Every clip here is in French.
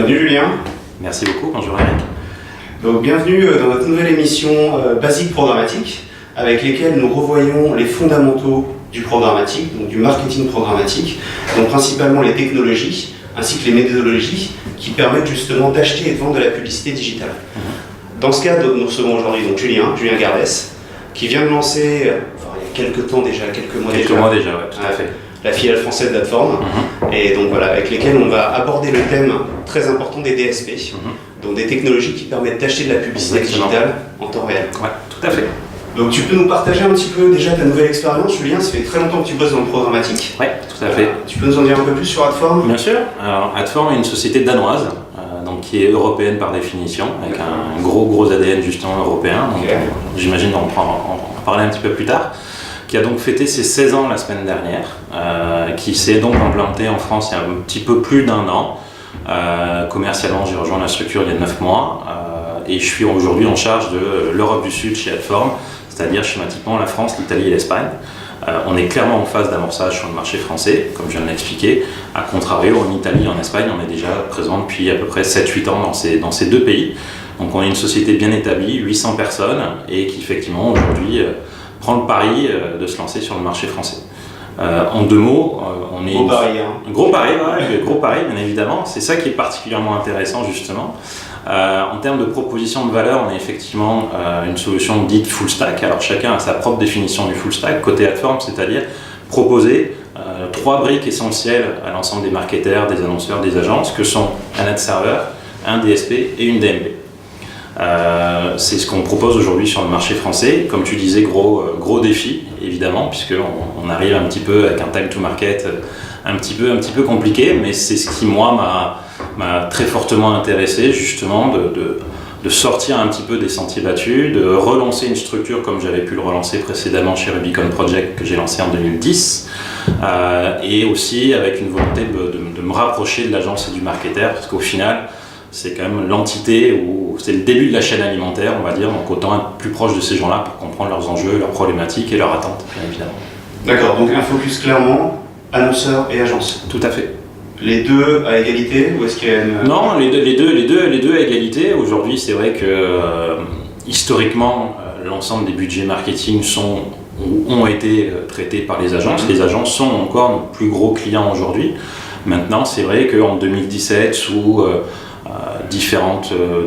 Bienvenue Julien. Merci beaucoup, bonjour Eric. Donc, bienvenue dans notre nouvelle émission Basique Programmatique, avec lesquelles nous revoyons les fondamentaux du programmatique, donc du marketing programmatique, donc principalement les technologies ainsi que les méthodologies qui permettent justement d'acheter et de vendre de la publicité digitale. Dans ce cadre, nous recevons aujourd'hui donc Julien Gardès, qui vient de lancer, il y a quelques mois déjà, ouais, tout à fait. La filiale française d'Adform, et donc voilà, avec lesquelles on va aborder le thème très important des DSP, donc des technologies qui permettent d'acheter de la publicité digitale en temps réel. Ouais, tout à fait. Donc tu peux nous partager un petit peu déjà ta nouvelle expérience, Julien? Ça fait très longtemps que tu bosses dans le programmatique. Oui, tout à fait. Tu peux nous en dire un peu plus sur Adform? Bien sûr. Alors, Adform est une société danoise, donc qui est européenne par définition, avec un gros ADN justement européen. Donc, j'imagine qu'on en parler un petit peu plus tard. Qui a donc fêté ses 16 ans la semaine dernière, qui s'est donc implanté en France il y a un petit peu plus d'un an. Commercialement, j'ai rejoint la structure il y a 9 mois et je suis aujourd'hui en charge de l'Europe du Sud chez Adform, c'est-à-dire schématiquement la France, l'Italie et l'Espagne. On est clairement en phase d'amorçage sur le marché français, comme je viens de l'expliquer. A contrario, en Italie et en Espagne, on est déjà présent depuis à peu près 7-8 ans dans ces deux pays. Donc on est une société bien établie, 800 personnes, et qui effectivement aujourd'hui prend le pari de se lancer sur le marché français. En deux mots, on est... Gros pari, hein. Gros pari, bien évidemment. C'est ça qui est particulièrement intéressant, justement. En termes de proposition de valeur, on est effectivement une solution dite full stack. Alors chacun a sa propre définition du full stack. Côté Adform, c'est-à-dire proposer 3 briques essentielles à l'ensemble des marketeurs, des annonceurs, des agences, que sont un ad server, un DSP et une DMP. C'est ce qu'on propose aujourd'hui sur le marché français. Comme tu disais, gros défi, évidemment, puisqu'on arrive un petit peu avec un time to market un petit peu compliqué, mais c'est ce qui, moi, m'a très fortement intéressé, justement, de sortir un petit peu des sentiers battus, de relancer une structure comme j'avais pu le relancer précédemment chez Rubicon Project, que j'ai lancé en 2010, et aussi avec une volonté de me rapprocher de l'agence et du marketeur, parce qu'au final, c'est quand même l'entité où c'est le début de la chaîne alimentaire, on va dire, donc autant être plus proche de ces gens-là pour comprendre leurs enjeux, leurs problématiques et leurs attentes, bien évidemment. D'accord, donc un focus clairement annonceur et agence. Tout à fait. Les deux à égalité, ou est-ce qu'il y a une... Non, les deux à égalité. Aujourd'hui, c'est vrai que historiquement, l'ensemble des budgets marketing ont été traités par les agences. Les agences sont encore nos plus gros clients aujourd'hui. Maintenant, c'est vrai qu'en 2017,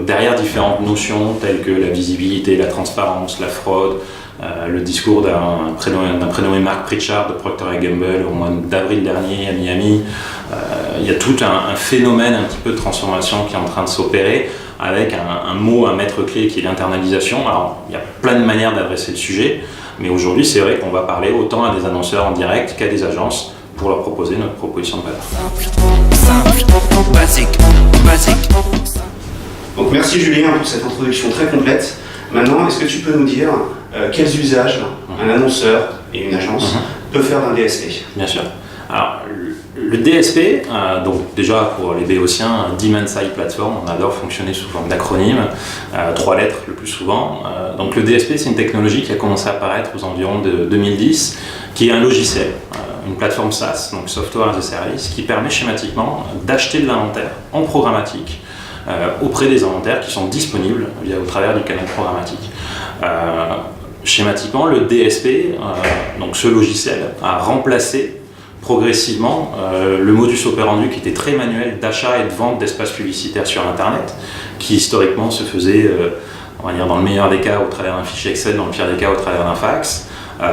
derrière différentes notions telles que la visibilité, la transparence, la fraude, le discours d'un prénommé Mark Pritchard de Procter & Gamble au mois d'avril dernier à Miami, il y a tout un phénomène un petit peu de transformation qui est en train de s'opérer avec un mot, un maître-clé qui est l'internalisation. Alors il y a plein de manières d'adresser le sujet, mais aujourd'hui c'est vrai qu'on va parler autant à des annonceurs en direct qu'à des agences pour leur proposer notre proposition de valeur. Basique. Donc merci Julien pour cette introduction très complète. Maintenant, est-ce que tu peux nous dire quels usages un annonceur et une agence peuvent faire d'un DSP? Bien sûr. Alors, le DSP, donc déjà pour les béotiens, Demand Side Platform, on adore fonctionner sous forme d'acronyme, 3 lettres le plus souvent. Donc le DSP, c'est une technologie qui a commencé à apparaître aux environs de 2010, qui est un logiciel, une plateforme SaaS, donc Software as a Service, qui permet schématiquement d'acheter de l'inventaire en programmatique auprès des inventaires qui sont disponibles au travers du canal programmatique. Schématiquement, le DSP, donc ce logiciel, a remplacé progressivement le modus operandi qui était très manuel d'achat et de vente d'espaces publicitaires sur Internet, qui historiquement se faisait, on va dire dans le meilleur des cas au travers d'un fichier Excel, dans le pire des cas au travers d'un fax,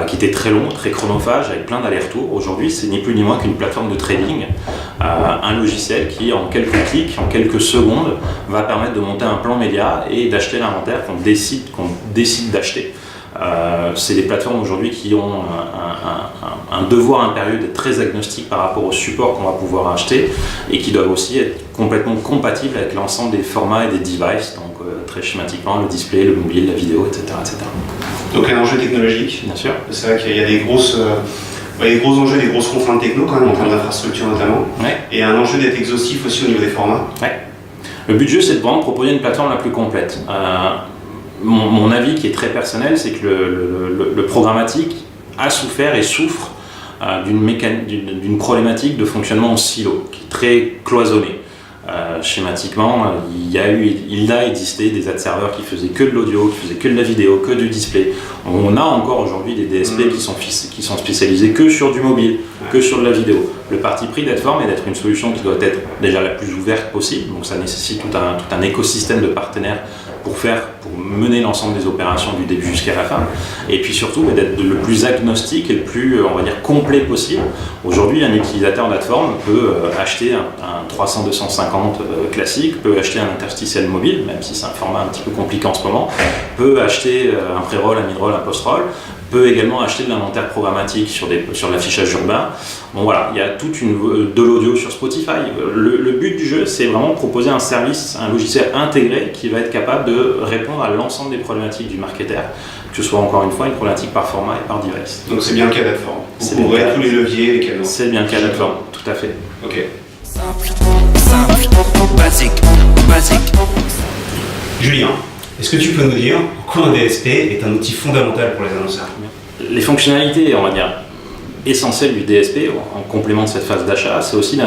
qui était très long, très chronophage, avec plein d'allers-retours. Aujourd'hui, c'est ni plus ni moins qu'une plateforme de trading, un logiciel qui, en quelques clics, en quelques secondes, va permettre de monter un plan média et d'acheter l'inventaire qu'on décide d'acheter. C'est des plateformes aujourd'hui qui ont un devoir impérieux d'être très agnostiques par rapport au support qu'on va pouvoir acheter et qui doivent aussi être complètement compatibles avec l'ensemble des formats et des devices, donc très schématiquement le display, le mobile, la vidéo, etc. Donc un enjeu technologique. Bien sûr. C'est vrai qu'il y a des gros enjeux, des grosses contraintes techno quand même en termes d'infrastructure notamment. Ouais. Et un enjeu d'être exhaustif aussi au niveau des formats. Ouais. Le but du jeu, c'est de vraiment proposer une plateforme la plus complète. Mon avis qui est très personnel, c'est que le programmatique a souffert et souffre d'une problématique de fonctionnement en silo, qui est très cloisonnée. Schématiquement, il a existé des ad serveurs qui faisaient que de l'audio, qui faisaient que de la vidéo, que du display. On a encore aujourd'hui des DSP qui sont spécialisés que sur du mobile, que sur de la vidéo. Le parti pris d'Adform est d'être une solution qui doit être déjà la plus ouverte possible, donc ça nécessite tout un écosystème de partenaires pour mener l'ensemble des opérations du début jusqu'à la fin, et puis surtout d'être le plus agnostique et le plus, on va dire, complet possible. Aujourd'hui, un utilisateur d'Adform peut acheter un 300-250 classique, peut acheter un interstitiel mobile, même si c'est un format un petit peu compliqué en ce moment, peut acheter un pré-roll, un mid-roll, un post-roll, peut également acheter de l'inventaire programmatique sur l'affichage urbain. Bon voilà, il y a de l'audio sur Spotify. Le but du jeu, c'est vraiment de proposer un service, un logiciel intégré qui va être capable de répondre à l'ensemble des problématiques du marketeur, que ce soit encore une fois une problématique par format et par device. Donc c'est bien le cas d'Adform. Vous couvrez tous les leviers, les canaux. C'est bien le cas d'Adform, tout à fait. Ok. Simple, basique. Julien, est-ce que tu peux nous dire pourquoi un DSP est un outil fondamental pour les annonceurs? Les fonctionnalités, on va dire, essentielles du DSP, en complément de cette phase d'achat, c'est aussi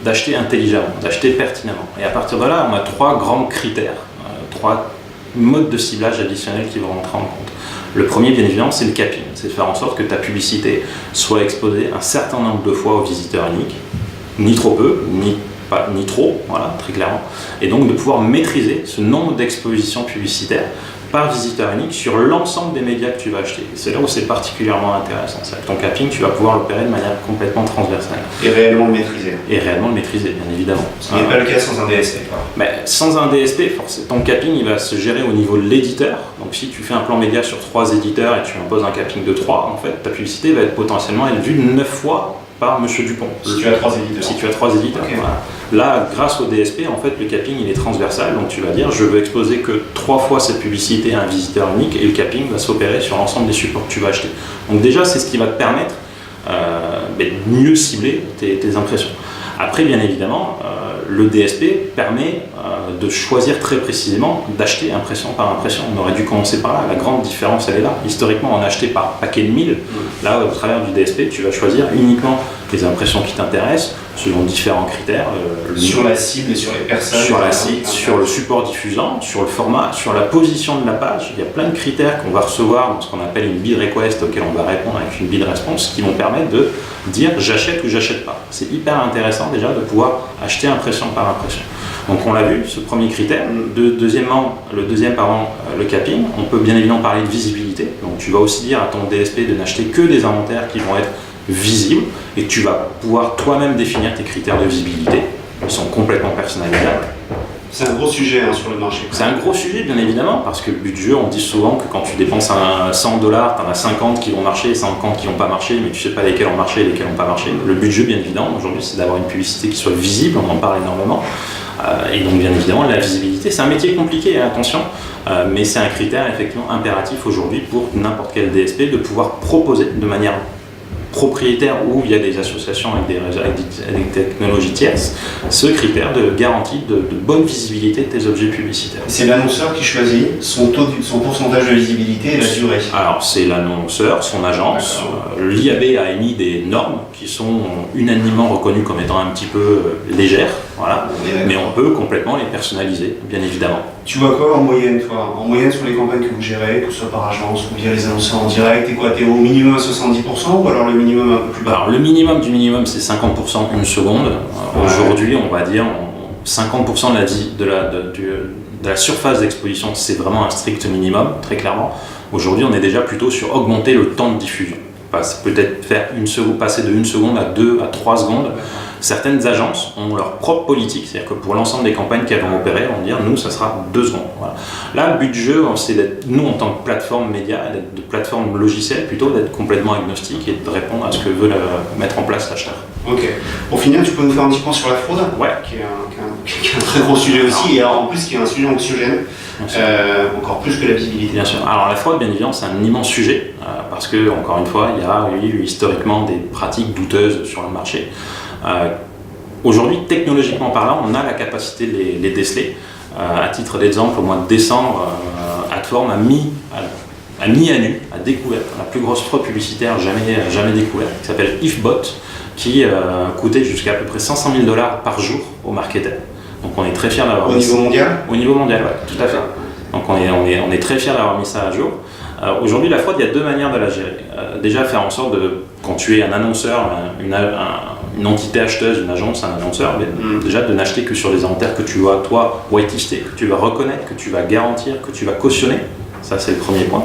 d'acheter intelligemment, d'acheter pertinemment. Et à partir de là, on a 3 grands critères, 3 modes de ciblage additionnels qui vont rentrer en compte. Le premier, bien évidemment, c'est le capping. C'est de faire en sorte que ta publicité soit exposée un certain nombre de fois aux visiteurs uniques, ni trop peu, ni trop, voilà, très clairement. Et donc de pouvoir maîtriser ce nombre d'expositions publicitaires par visiteur unique sur l'ensemble des médias que tu vas acheter. C'est là où c'est particulièrement intéressant. C'est-à-dire que ton capping, tu vas pouvoir l'opérer de manière complètement transversale. Et réellement le maîtriser. Et réellement le maîtriser, bien évidemment. Ce n'est pas le cas sans un DSP. Mais sans un DSP, ton capping il va se gérer au niveau de l'éditeur. Donc si tu fais un plan média sur 3 éditeurs et tu imposes un capping de 3, en fait, ta publicité va être potentiellement vue 9 fois par Monsieur Dupont. Si tu as 3 éditeurs. Si tu as 3 éditeurs. Okay. Voilà. Là, grâce au DSP, en fait, le capping il est transversal. Donc tu vas dire, je veux exposer que 3 fois cette publicité à un visiteur unique et le capping va s'opérer sur l'ensemble des supports que tu vas acheter. Donc déjà, c'est ce qui va te permettre de mieux cibler tes impressions. Après, bien évidemment, le DSP permet de choisir très précisément d'acheter impression par impression. On aurait dû commencer par là. La grande différence, elle est là. Historiquement, on achetait par paquet de 1000. Là, au travers du DSP, tu vas choisir uniquement les impressions qui t'intéressent selon différents critères. Sur la cible et sur les personnes. Sur la cible, sur le support diffusant, sur le format, sur la position de la page. Il y a plein de critères qu'on va recevoir dans ce qu'on appelle une bid request auquel on va répondre avec une bid response qui vont permettre de dire j'achète ou j'achète pas. C'est hyper intéressant déjà de pouvoir acheter impression par impression. Donc on l'a vu, ce premier critère. Le deuxième, le capping. On peut bien évidemment parler de visibilité. Donc tu vas aussi dire à ton DSP de n'acheter que des inventaires qui vont être visibles et tu vas pouvoir toi-même définir tes critères de visibilité. Ils sont complètement personnalisables. C'est un gros sujet sur le marché. C'est un gros sujet, bien évidemment, parce que le but du jeu, on dit souvent que quand tu dépenses $100, tu en as 50 qui vont marcher et 50 qui n'ont pas marché, mais tu ne sais pas lesquels ont marché et lesquels n'ont pas marché. Le but du jeu, bien évidemment, aujourd'hui, c'est d'avoir une publicité qui soit visible, on en parle énormément. Et donc, bien évidemment, la visibilité, c'est un métier compliqué, attention, mais c'est un critère effectivement impératif aujourd'hui pour n'importe quel DSP de pouvoir proposer de manière propriétaire ou il y a des associations avec des technologies tierces, ce critère de garantie de bonne visibilité de tes objets publicitaires. C'est l'annonceur qui choisit son pourcentage de visibilité et la durée. Alors c'est l'annonceur, son agence. L'IAB a émis des normes qui sont unanimement reconnues comme étant un petit peu légères, voilà. Mais on peut complètement les personnaliser, bien évidemment. Tu vois quoi en moyenne, toi? En moyenne sur les campagnes que vous gérez, que ce soit par agence ou via les annonceurs en direct, t'es quoi? T'es au minimum à 70% ou alors le minimum un peu plus bas? Alors le minimum du minimum, c'est 50% une seconde. Aujourd'hui, on va dire 50% de la surface d'exposition, c'est vraiment un strict minimum, très clairement. Aujourd'hui, on est déjà plutôt sur augmenter le temps de diffusion. Peut-être passer de 1 seconde à 2 à 3 secondes. Certaines agences ont leur propre politique, c'est-à-dire que pour l'ensemble des campagnes qu'elles vont opérer, on va dire nous, ça sera 2 secondes. Voilà. Là, le but du jeu, c'est d'être, nous, en tant que plateforme média, de plateforme logicielle, plutôt d'être complètement agnostique et de répondre à ce que veut mettre en place l'acheteur. Ok. Pour finir, tu peux nous faire un petit point sur la fraude, ouais. qui est un très gros sujet aussi, et alors, en plus qui est un sujet anxiogène, encore plus que la visibilité. Bien sûr. Alors la fraude, bien évidemment, c'est un immense sujet, parce que, encore une fois, il y a eu historiquement des pratiques douteuses sur le marché. Aujourd'hui, technologiquement parlant, on a la capacité de les déceler. À titre d'exemple, au mois de décembre, Adform a mis à nu, a découvert la plus grosse fraude publicitaire jamais découverte, qui s'appelle IfBot, qui coûtait jusqu'à à peu près $500 000 par jour aux marketeurs. Donc on est très fiers d'avoir Au niveau mondial? Au niveau mondial, oui, tout à fait. Donc on est très fiers d'avoir mis ça à jour. Aujourd'hui, la fraude, il y a deux manières de la gérer. Déjà, faire en sorte quand tu es un annonceur, une entité acheteuse, une agence, un annonceur, déjà de n'acheter que sur les inventaires que tu vas, toi, whitelister, que tu vas reconnaître, que tu vas garantir, que tu vas cautionner. Ça, c'est le premier point.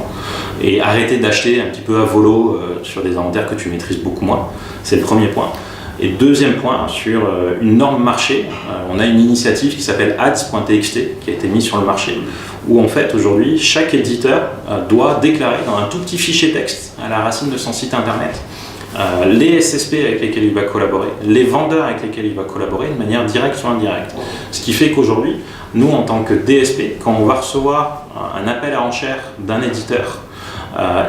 Et arrêter d'acheter un petit peu à volo sur des inventaires que tu maîtrises beaucoup moins. C'est le premier point. Et deuxième point, sur une norme marché, on a une initiative qui s'appelle ads.txt qui a été mise sur le marché, où en fait aujourd'hui chaque éditeur doit déclarer dans un tout petit fichier texte à la racine de son site internet les SSP avec lesquels il va collaborer, les vendeurs avec lesquels il va collaborer de manière directe ou indirecte. Ce qui fait qu'aujourd'hui, nous en tant que DSP, quand on va recevoir un appel à enchères d'un éditeur,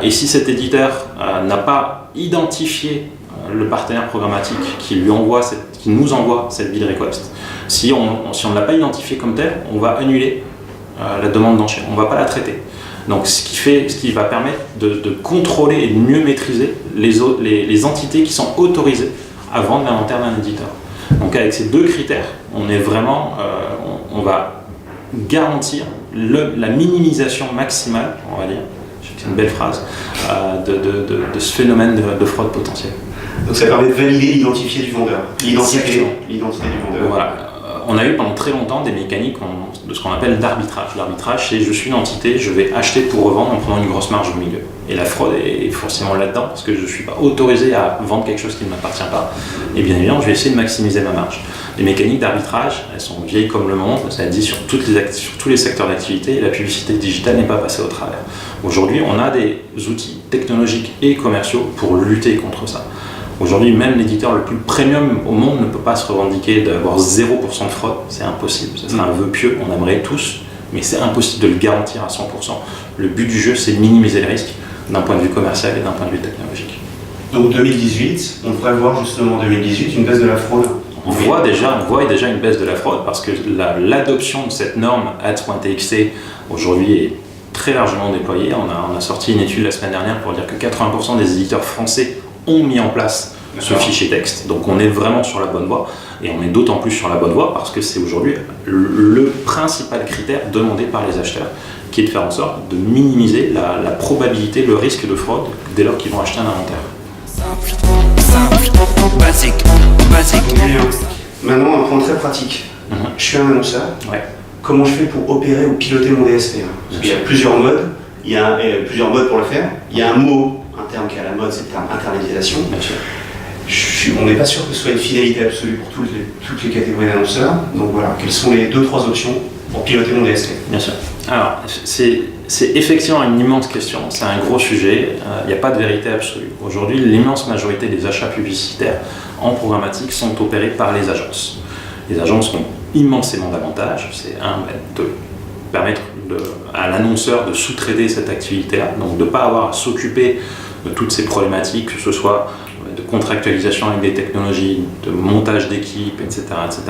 et si cet éditeur n'a pas identifié le partenaire programmatique qui nous envoie cette bid request, si on ne l'a pas identifié comme tel, on va annuler la demande d'enchère, on ne va pas la traiter. Donc ce qui va permettre de contrôler et de mieux maîtriser les entités qui sont autorisées à vendre l'inventaire d'un éditeur. Donc avec ces deux critères, on est vraiment, on va garantir la minimisation maximale, on va dire, je sais que c'est une belle phrase, de ce phénomène de fraude potentielle. Donc ça permet de valider l'identité du vendeur. L'identité du vendeur. Voilà. On a eu pendant très longtemps des mécaniques de ce qu'on appelle d'arbitrage. L'arbitrage, c'est je suis une entité, je vais acheter pour revendre en prenant une grosse marge au milieu. Et la fraude est forcément là-dedans parce que je ne suis pas autorisé à vendre quelque chose qui ne m'appartient pas. Et bien évidemment, je vais essayer de maximiser ma marge. Les mécaniques d'arbitrage, elles sont vieilles comme le monde, ça dit sur tous les secteurs d'activité, et la publicité digitale n'est pas passée au travers. Aujourd'hui, on a des outils technologiques et commerciaux pour lutter contre ça. Aujourd'hui, même l'éditeur le plus premium au monde ne peut pas se revendiquer d'avoir 0% de fraude, c'est impossible. Ce serait un vœu pieux, on aimerait tous, mais c'est impossible de le garantir à 100%. Le but du jeu, c'est de minimiser les risques d'un point de vue commercial et d'un point de vue technologique. Donc 2018, on devrait voir justement en 2018 une baisse de la fraude. On voit déjà une baisse de la fraude parce que l'adoption de cette norme ads.txt aujourd'hui est très largement déployée. On a sorti une étude la semaine dernière pour dire que 80% des éditeurs français ont mis en place ce fichier texte. Donc on est vraiment sur la bonne voie et on est d'autant plus sur la bonne voie parce que c'est aujourd'hui le principal critère demandé par les acheteurs qui est de faire en sorte de minimiser la probabilité, le risque de fraude dès lors qu'ils vont acheter un inventaire. Simple, basique. Maintenant, un point très pratique. Je suis un annonceur. Ouais. Comment je fais pour opérer ou piloter mon DSP? Parce qu'il y a plusieurs modes. Il y a plusieurs modes pour le faire. Il y a un mot, un terme qui est à la mode, c'est le terme internalisation. Bien sûr. On n'est pas sûr que ce soit une fidélité absolue pour toutes les catégories d'annonceurs. Donc voilà, quelles sont les 2-3 options pour piloter mon DSP? Bien sûr. Alors, c'est effectivement une immense question, c'est un gros sujet, il n'y a pas de vérité absolue. Aujourd'hui, l'immense majorité des achats publicitaires en programmatique sont opérés par les agences. Les agences ont immensément d'avantages, c'est de permettre à l'annonceur de sous-traiter cette activité-là, donc de ne pas avoir à s'occuper de toutes ces problématiques, que ce soit de contractualisation avec des technologies, de montage d'équipes, etc., etc.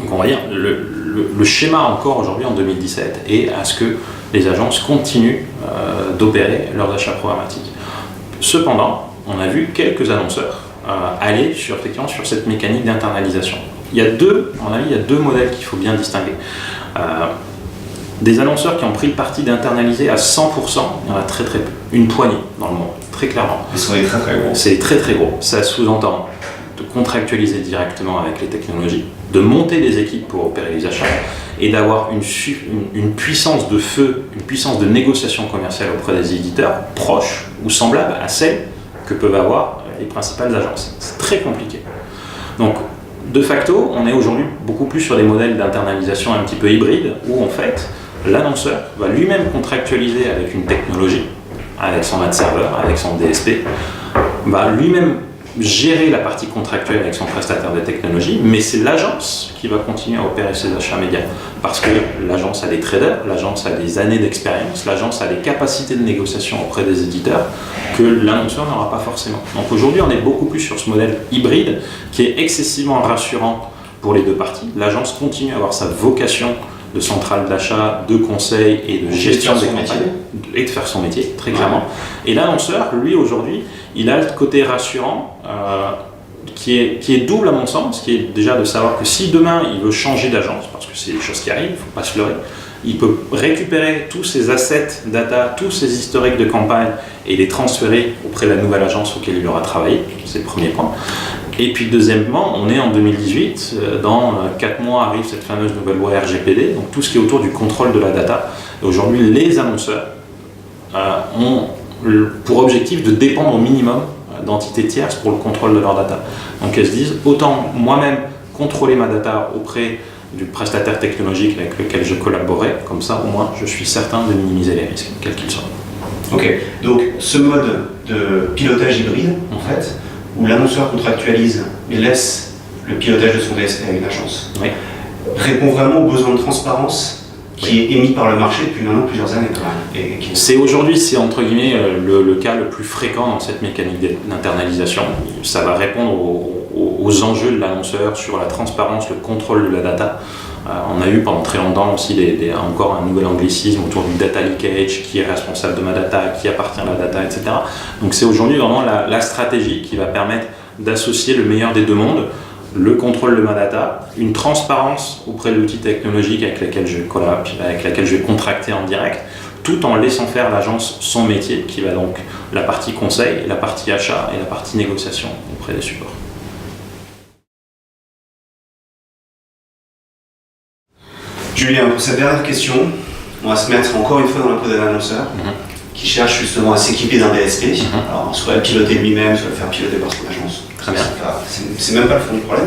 Donc on va dire, le schéma encore aujourd'hui en 2017 est à ce que les agences continuent d'opérer leurs achats programmatiques. Cependant, on a vu quelques annonceurs aller effectivement sur cette mécanique d'internalisation. Il y a deux modèles qu'il faut bien distinguer. Des annonceurs qui ont pris le parti d'internaliser à 100%, il y en a très très peu, une poignée dans le monde, très clairement. Ils sont très très gros. C'est très très gros. Ça sous-entend de contractualiser directement avec les technologies, de monter des équipes pour opérer les achats et d'avoir une puissance de feu, une puissance de négociation commerciale auprès des éditeurs proche ou semblable à celle que peuvent avoir les principales agences. C'est très compliqué. Donc, de facto, on est aujourd'hui beaucoup plus sur des modèles d'internalisation un petit peu hybrides où en fait, l'annonceur va lui-même contractualiser avec une technologie, avec son ad server, avec son DSP, va lui-même gérer la partie contractuelle avec son prestataire de technologie, mais c'est l'agence qui va continuer à opérer ses achats médias. Parce que l'agence a des traders, l'agence a des années d'expérience, l'agence a des capacités de négociation auprès des éditeurs que l'annonceur n'aura pas forcément. Donc aujourd'hui, on est beaucoup plus sur ce modèle hybride qui est excessivement rassurant pour les deux parties. L'agence continue à avoir sa vocation de centrale d'achat, de conseil et de gestion des campagnes, et de faire son métier, très clairement. Et l'annonceur, lui, aujourd'hui, il a le côté rassurant qui est double à mon sens, qui est déjà de savoir que si demain il veut changer d'agence, parce que c'est des choses qui arrivent, il ne faut pas se leurrer, il peut récupérer tous ces assets data, tous ces historiques de campagne et les transférer auprès de la nouvelle agence auquel il aura travaillé, c'est le premier point. Et puis deuxièmement, on est en 2018, dans 4 mois arrive cette fameuse nouvelle loi RGPD, donc tout ce qui est autour du contrôle de la data. Et aujourd'hui, les annonceurs ont pour objectif de dépendre au minimum d'entités tierces pour le contrôle de leur data. Donc elles se disent, autant moi-même contrôler ma data auprès du prestataire technologique avec lequel je collaborais, comme ça au moins je suis certain de minimiser les risques, quels qu'ils soient. Ok, donc ce mode de pilotage hybride, en fait, où l'annonceur contractualise et laisse le pilotage de son DSP à une agence, oui, répond vraiment aux besoins de transparence qui est émis par le marché depuis maintenant plusieurs années quand même. C'est aujourd'hui, c'est entre guillemets le cas le plus fréquent dans cette mécanique d'internalisation. Ça va répondre aux enjeux de l'annonceur sur la transparence, le contrôle de la data. On a eu pendant très longtemps aussi encore un nouvel anglicisme autour du data leakage, qui est responsable de ma data, qui appartient à la data, etc. Donc c'est aujourd'hui vraiment la stratégie qui va permettre d'associer le meilleur des deux mondes, le contrôle de ma data, une transparence auprès de l'outil technologique avec lequel je collabore, avec laquelle je vais contracter en direct, tout en laissant faire l'agence son métier, qui va donc la partie conseil, la partie achat et la partie négociation auprès des supports. Julien, pour cette dernière question, on va se mettre encore une fois dans la peau d'un annonceur qui cherche justement à s'équiper d'un DSP, alors soit le piloter lui-même, soit le faire piloter par son agence. Très bien. C'est même pas le fond du problème.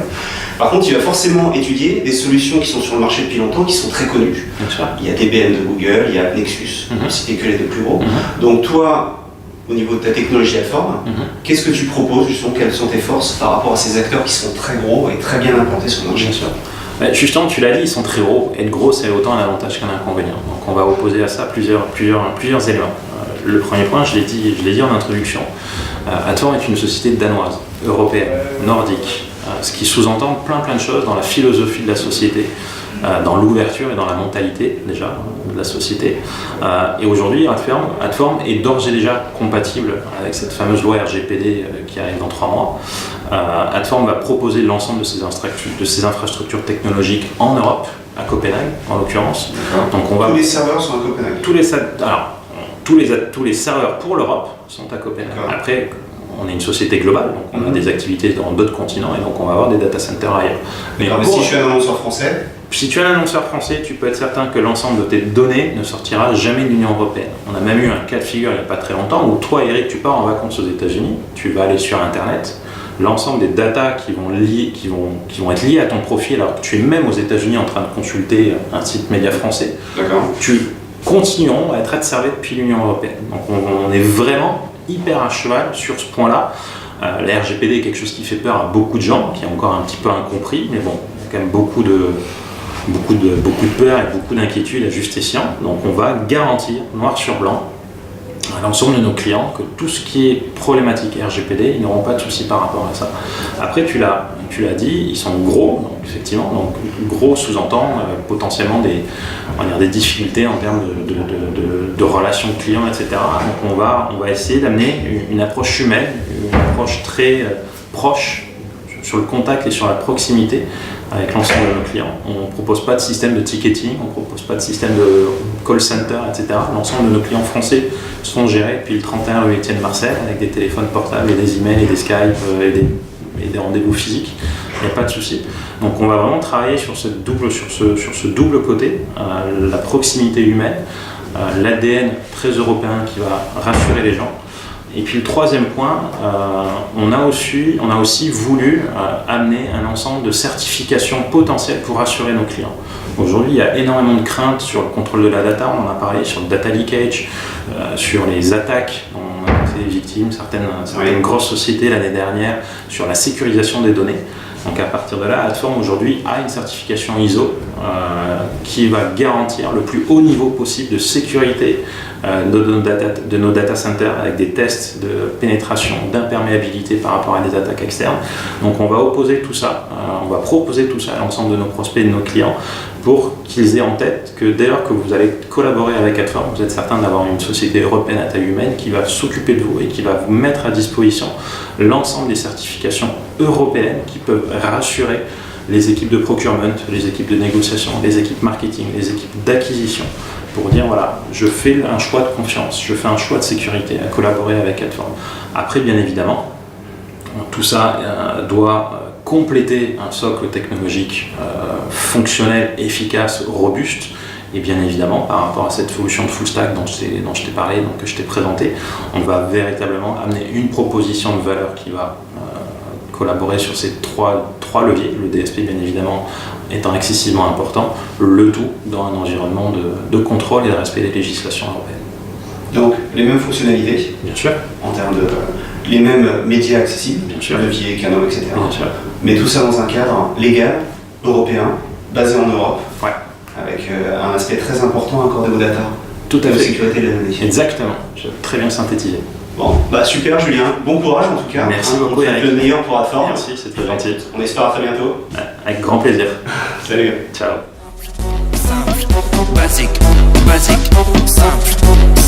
Par contre, il va forcément étudier des solutions qui sont sur le marché depuis longtemps, qui sont très connues. Bien sûr. Il y a DBM de Google, il y a Nexus, pour citer que les deux plus gros. Donc toi, au niveau de ta technologie Adform, qu'est-ce que tu proposes justement, quelles sont tes forces par rapport à ces acteurs qui sont très gros et très bien implantés sur le marché? Bien sûr. Justement, tu l'as dit, ils sont très gros. Être gros, c'est autant un avantage qu'un inconvénient. Donc on va opposer à ça plusieurs éléments. Le premier point, je l'ai dit en introduction, Adform est une société danoise, européenne, nordique, ce qui sous-entend plein de choses dans la philosophie de la société, dans l'ouverture et dans la mentalité déjà de la société. Et aujourd'hui, Adform est d'ores et déjà compatible avec cette fameuse loi RGPD qui arrive dans 3 mois. Adform va proposer l'ensemble de ces infrastructures technologiques en Europe, à Copenhague en l'occurrence. Donc on va... Tous les serveurs sont à Copenhague. Tous les serveurs pour l'Europe sont à Copenhague. Après, on est une société globale, donc on a des activités dans d'autres continents et donc on va avoir des data centers ailleurs. Mais si je suis un annonceur français, si tu es un annonceur français, tu peux être certain que l'ensemble de tes données ne sortira jamais de l'Union européenne. On a même eu un cas de figure il n'y a pas très longtemps où toi, Eric, tu pars en vacances aux États-Unis, tu vas aller sur Internet, l'ensemble des datas qui vont être liées à ton profil alors que tu es même aux États-Unis en train de consulter un site média français, continueront à être observés depuis l'Union européenne. Donc on est vraiment hyper à cheval sur ce point-là. La RGPD est quelque chose qui fait peur à beaucoup de gens, qui est encore un petit peu incompris, mais bon, il y a quand même beaucoup de peur et beaucoup d'inquiétudes à juste escient. Donc on va garantir, noir sur blanc, à l'ensemble de nos clients que tout ce qui est problématique RGPD, ils n'auront pas de soucis par rapport à ça. Après, tu l'as dit, ils sont gros, donc effectivement, donc gros sous-entend potentiellement des difficultés en termes de relations clients, etc. Donc on va essayer d'amener une approche humaine, une approche très proche sur le contact et sur la proximité avec l'ensemble de nos clients. On ne propose pas de système de ticketing, on ne propose pas de système de call center, etc. L'ensemble de nos clients français sont gérés depuis le 31 rue Étienne Marcel avec des téléphones portables et des emails et des Skype et des rendez-vous physiques. Il n'y a pas de souci. Donc on va vraiment travailler sur ce double côté, la proximité humaine, l'ADN très européen qui va rassurer les gens. Et puis le troisième point, on a aussi voulu amener un ensemble de certifications potentielles pour rassurer nos clients. Aujourd'hui, il y a énormément de craintes sur le contrôle de la data, on en a parlé, sur le data leakage, sur les attaques, on a été victimes, certaines grosses sociétés l'année dernière, sur la sécurisation des données. Donc à partir de là, Adform aujourd'hui a une certification ISO qui va garantir le plus haut niveau possible de sécurité de nos data centers avec des tests de pénétration, d'imperméabilité par rapport à des attaques externes. Donc on va proposer tout ça à l'ensemble de nos prospects et de nos clients pour qu'ils aient en tête que dès lors que vous allez collaborer avec Adform, vous êtes certain d'avoir une société européenne à taille humaine qui va s'occuper de vous et qui va vous mettre à disposition l'ensemble des certifications européennes qui peuvent rassurer les équipes de procurement, les équipes de négociation, les équipes marketing, les équipes d'acquisition, pour dire voilà, je fais un choix de confiance, je fais un choix de sécurité à collaborer avec Adform. Après, bien évidemment, tout ça doit compléter un socle technologique fonctionnel, efficace, robuste. Et bien évidemment, par rapport à cette solution de full stack dont je t'ai parlé, donc que je t'ai présenté, on va véritablement amener une proposition de valeur qui va collaborer sur ces trois leviers, le DSP bien évidemment étant excessivement important, le tout dans un environnement de contrôle et de respect des législations européennes. Donc les mêmes fonctionnalités, bien sûr, en termes de les mêmes médias accessibles, bien sûr, leviers, canaux, etc. Bien sûr. Mais tout ça dans un cadre légal, européen, basé en Europe, ouais. Avec un aspect très important accordé aux data. Tout à de fait. sécurité de la donnée. Exactement, j'ai très bien synthétisé. Bon, bah super Julien, bon courage en tout cas. Merci beaucoup on te souhaite Eric. le meilleur pour Adform. Merci, c'est très gentil. On espère à très bientôt. Avec grand plaisir. Salut. Ciao. Simple, basique, basique, simple.